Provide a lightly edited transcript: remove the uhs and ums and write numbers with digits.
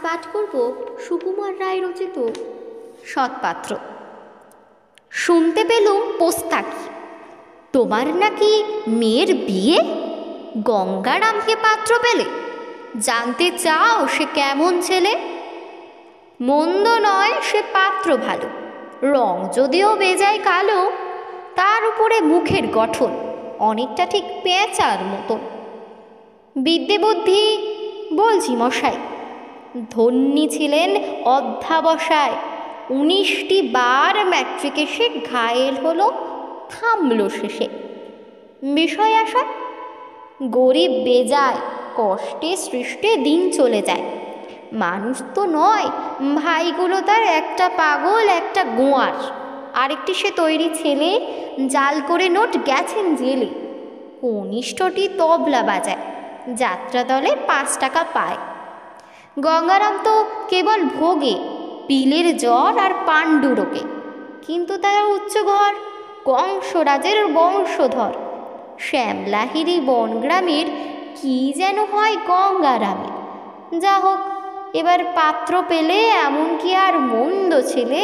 পাঠ করব সুকুমার রায় রচিত সৎপাত্র। শুনতে পেলুম পোস্তাকি, তোমার নাকি মেয়ের বিয়ে? গঙ্গারামকে পাত্র পেলে? জানতে চাও সে কেমন ছেলে? মন্দ নয়, সে পাত্র ভালো, রং যদিও বেজায় কালো, তার উপরে মুখের গঠন অনেকটা ঠিক পেঁচার মতন। বিদ্যে বুদ্ধি বলছি মশাই, ধন্যী ছিলেন অধ্যাবসায়, 19টি বার ম্যাট্রিকে সে ঘায়েল হলো, থামল শেষে। বিষয় আশয় গরিব বেজায়, কষ্টে সৃষ্টে দিন চলে যায়। মানুষ তো নয়, ভাইগুলো তার একটা পাগল একটা গোয়ার, আরেকটি সে তৈরি ছেলে, জাল করে নোট গেছেন জেলে। কনিষ্ঠটি তবলা বাজায়, যাত্রা দলে 5 টাকা পায়। গঙ্গারাম তো কেবল ভোগে পিলের জ্বর আর পাণ্ডুরোগে, কিন্তু তারা উচ্চ ঘর, কংসরাজের বংশধর। শ্যামলাহিরি বনগ্রামের কি যেন হয় গঙ্গারামের। যা হোক, এবার পাত্র পেলে এমন কি আর মন্দ ছেলে?